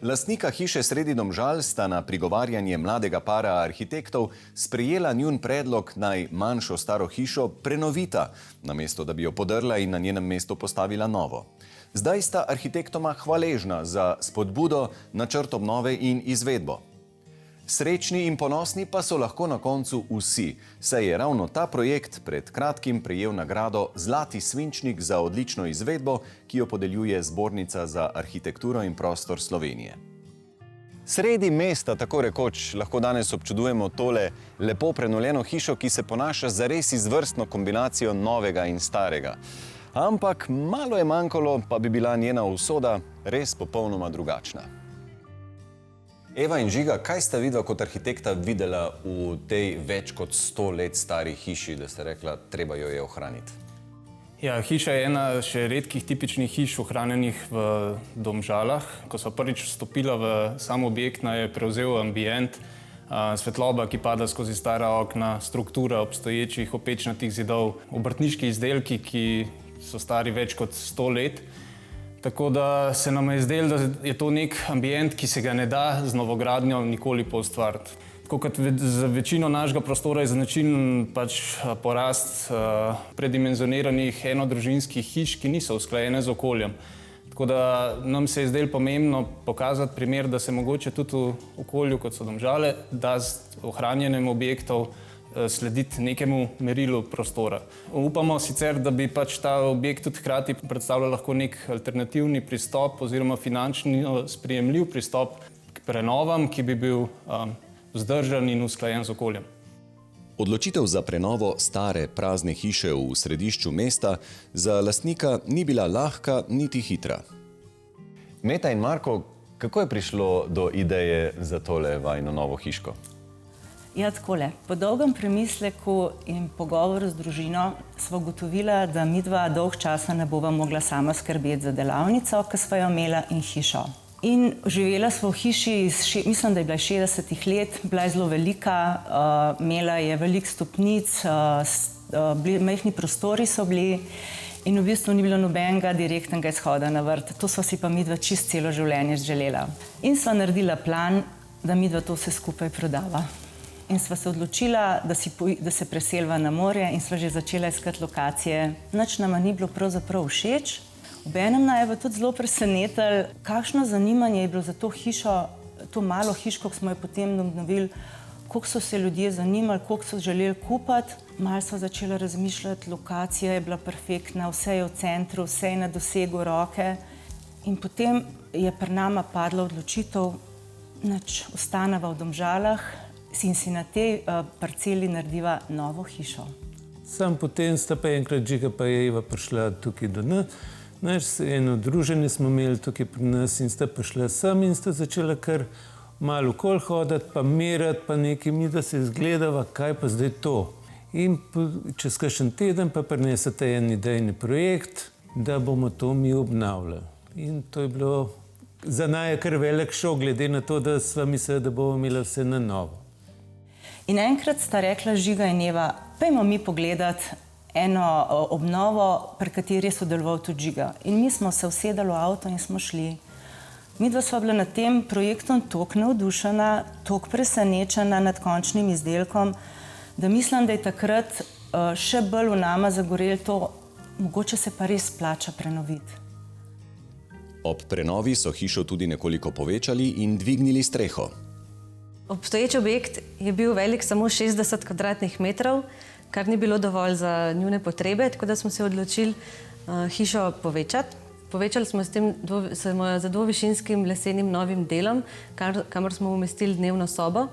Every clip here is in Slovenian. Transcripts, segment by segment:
Lastnika hiše sredi Domžal sta na prigovarjanje mladega para arhitektov sprejela njun predlog, naj manjšo staro hišo prenovita, namesto da bi jo podrla in na njenem mestu postavila novo. Zdaj sta arhitektoma hvaležna za spodbudo, načrt obnove in izvedbo. Srečni in ponosni pa so lahko na koncu vsi, saj je ravno ta projekt pred kratkim prejel nagrado Zlati svinčnik za odlično izvedbo, ki jo podeljuje Zbornica za arhitekturo in prostor Slovenije. Sredi mesta, tako rekoč, lahko danes občudujemo tole lepo prenovljeno hišo, ki se ponaša za res izvrstno kombinacijo novega in starega. Ampak malo je manjkalo, pa bi bila njena usoda res popolnoma drugačna. Eva in Žiga, kaj sta vidva kot arhitekta videla v tej več kot 100 let stari hiši, da ste rekla, treba jo je ohraniti? Ja, hiša je ena še redkih tipičnih hiš ohranjenih v Domžalah. Ko sva prvič vstopila v sam objekt, je prevzel ambient, svetloba, ki pada skozi stara okna, struktura obstoječih opečnatih zidov, obrtniški izdelki, ki so stari več kot 100 let. Tako da se nam je zdelo, da je to nek ambient, ki se ga ne da z novogradnjo nikoli poustvariti. Tako kot za večino našega prostora je značilen porast predimenzioniranih enodružinskih hiš, ki niso usklajene z okoljem. Tako da nam se je zdelo pomembno pokazati primer, da se mogoče tudi v okolju, kot so Domžale, da z ohranjanjem objektov slediti nekemu merilu prostora. Upamo sicer, da bi ta objekt tudi hkrati predstavljal lahko nek alternativni pristop oziroma finančno sprejemljiv pristop k prenovam, ki bi bil vzdržen in usklajen z okoljem. Odločitev za prenovo stare, prazne hiše v središču mesta za lastnika ni bila lahka niti hitra. Meta in Marko, kako je prišlo do ideje za tole vajino novo hiško? Ja, takole. Po dolgem premisleku in pogovoru z družino sva ugotovila, da midva dolg časa ne bova mogla sama skrbeti za delavnico, ki sva jo imela, in hišo. In živela sva v hiši, mislim, da je bila 60 let, bila je zelo velika, imela je veliko stopnic, majhni prostori so bili in v bistvu ni bilo nobenega direktnega izhoda na vrt. To sva si pa midva čist celo življenje želela. In sva naredila plan, da midva to vse skupaj prodava. In sva se odločila, da se preseliva na morje in sva že začela iskati lokacije. Nič nama ni bilo pravzaprav všeč. Obenem naj je tudi zelo presenetilo, kakšno zanimanje je bilo za to hišo, to malo hiško, ki smo jo potem obnovili, koliko so se ljudje zanimali, koliko so želeli kupiti. Malo sva začela razmišljati, lokacija je bila perfektna, vse je v centru, vse je na dosegu roke. In potem je pri nama padla odločitev, nič, ostaneva v Domžalah in si na tej parceli narediva novo hišo. Sam potem sta pa enkrat Žiga pa Eva prišla tukaj do nas. Eno druženje smo imeli tukaj pri nas in sta prišla sem in sta začela kar malo okoli hoditi, pa meriti, pa nekaj mi, da se izgledava, kaj pa zdaj to. In čez kakšen teden pa prinesete en idejni projekt, da bomo to mi obnavljali. In to je bilo za naj kar velik šok, glede na to, da sva mislila, da bomo imeli vse na novo. In enkrat sta rekla Žiga in Eva, pojmo mi pogledati eno obnovo, pri kateri je sodeloval tudi Žiga. In mi smo se usedali v avto in smo šli. Midva sva bila nad tem projektom toliko navdušena, toliko presenečena nad končnim izdelkom, da mislim, da je takrat še bolj v nama zagorelo to, mogoče se pa res splača prenoviti. Ob prenovi so hišo tudi nekoliko povečali in dvignili streho. Obstoječi objekt je bil velik samo 60 kvadratnih metrov, kar ni bilo dovolj za njune potrebe, tako da smo se odločili hišo povečati. Povečali smo s tem za dvovišinskim lesenim novim delom, kamor smo umestili dnevno sobo.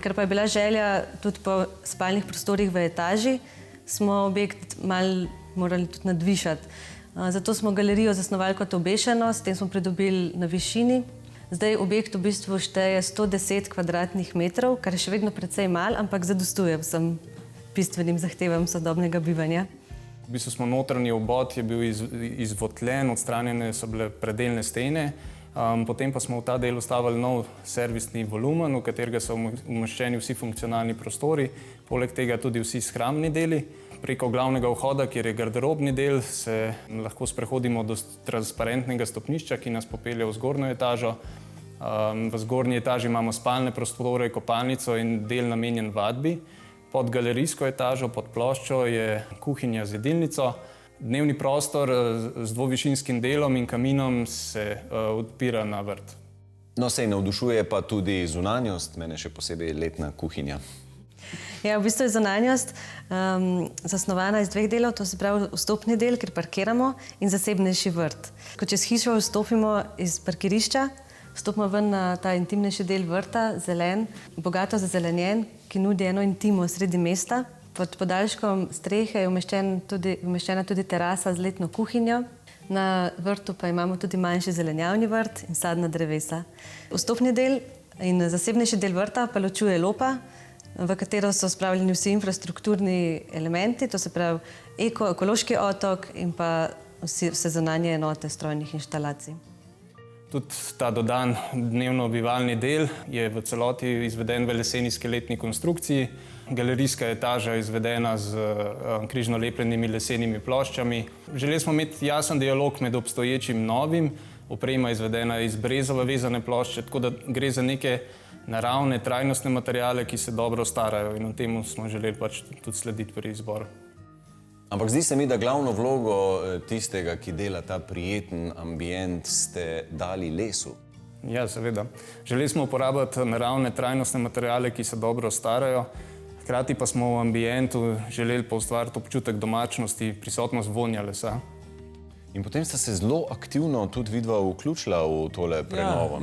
Ker pa je bila želja tudi po spalnih prostorih v etaži, smo objekt malo morali tudi nadvišati. Zato smo galerijo zasnovali kot obešeno, s tem smo pridobili na višini. Zdaj objekt v bistvu šteje 110 kvadratnih metrov, kar je še vedno precej malo, ampak zadostuje vsem bistvenim zahtevam sodobnega bivanja. V bistvu smo notranji obod je bil izvotljen, odstranjene so bile predelne stene, potem pa smo v ta del vstavili nov servisni volumen, v katerega so umeščeni vsi funkcionalni prostori, poleg tega tudi vsi shramni deli. Preko glavnega vhoda, kjer je garderobni del, se lahko sprehodimo do transparentnega stopnišča, ki nas popelje v zgornjo etažo. V zgornji etaži imamo spalne prostore, kopalnico in del namenjen vadbi. Pod galerijsko etažo, pod ploščo, je kuhinja z jedilnico. Dnevni prostor z dvovišinskim delom in kaminom se odpira na vrt. No, sej navdušuje pa tudi zunanjost, mene še posebej letna kuhinja. Ja, v bistvu je zunanjost zasnovana iz dveh delov, to se pravi vstopni del, kjer parkiramo, in zasebnejši vrt. Ko čez hišo vstopimo iz parkirišča, vstopimo ven na ta intimnejši del vrta, zelen, bogato zazelenjen, ki nudi eno intimo sredi mesta. Pod podaljškom strehe je umeščena tudi terasa z letno kuhinjo. Na vrtu pa imamo tudi manjši zelenjavni vrt in sadna drevesa. Vstopni del in zasebnejši del vrta pa ločuje lopa, v katero so spravljeni vsi infrastrukturni elementi, to se pravi ekološki otok in pa vse zunanje enote strojnih inštalacij. Tudi ta dodan dnevno bivalni del je v celoti izveden v leseni skeletni konstrukciji. Galerijska etaža je izvedena z križno lepljenimi lesenimi ploščami. Želeli smo imeti jasen dialog med obstoječim in novim. Oprema je izvedena iz brezova vezane plošče, tako da gre za neke naravne, trajnostne materiale, ki se dobro starajo, in v temu smo želeli pač tudi slediti pri izboru. Ampak zdi se mi, da glavno vlogo tistega, ki dela ta prijeten ambient, ste dali lesu. Ja, seveda. Želeli smo uporabljati naravne, trajnostne materiale, ki se dobro starajo. Hkrati pa smo v ambientu želeli ustvariti občutek domačnosti, prisotnost vonja lesa. In potem sta se zelo aktivno tudi vidva vključila v tole prenovo.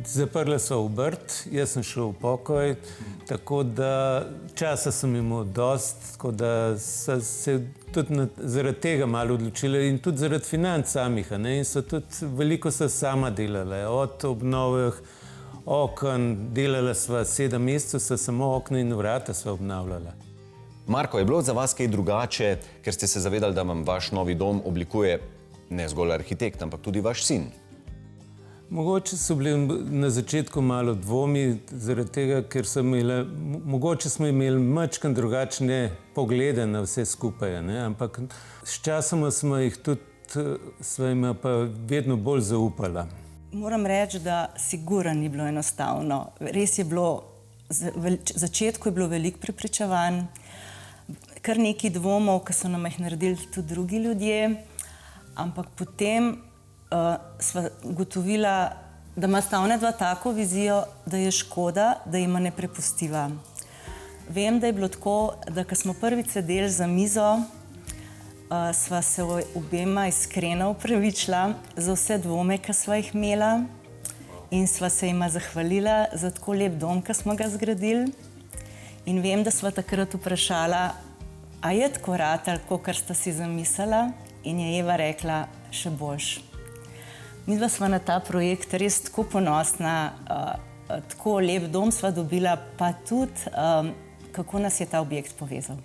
Zaprla so obrt, jaz sem šel v pokoj, tako da časa sem imel dost, tako da so se tudi zaradi tega malo odločili in tudi zaradi financ samih. In so tudi veliko se sama delale, od obnovih okn, delala sva 7 mesecev, so samo okna in vrata sva obnavljala. Marko, je bilo za vas kaj drugače, ker ste se zavedali, da vam vaš novi dom oblikuje ne zgolj arhitekt, ampak tudi vaš sin? Mogoče so bili na začetku malo dvomi, zaradi tega, ker mogoče smo imeli majčkeno drugačne poglede na vse skupaj, ampak s časoma smo jih tudi svojima pa vedno bolj zaupala. Moram reči, da sigurno ni bilo enostavno. Res je bilo, v začetku je bilo veliko prepričevanj, kar nekaj dvomov, ki so nam jih naredili tudi drugi ljudje. Ampak potem sva ugotovila, da ima sta onadva tako vizijo, da je škoda, da jima ne prepustiva. Vem, da je bilo tako, da ko smo prvič sedeli za mizo, sva se obema iskreno opravičila za vse dvome, ki sva jih imela, in sva se jima zahvalila za tako lep dom, ki smo ga zgradili. In vem, da sva takrat vprašala, a je tako ratalo, kakor sta si zamislila? In je Eva rekla, še boljš. Midva sva na ta projekt res tako ponosna, tako lep dom sva dobila, pa tudi, kako nas je ta objekt povezal.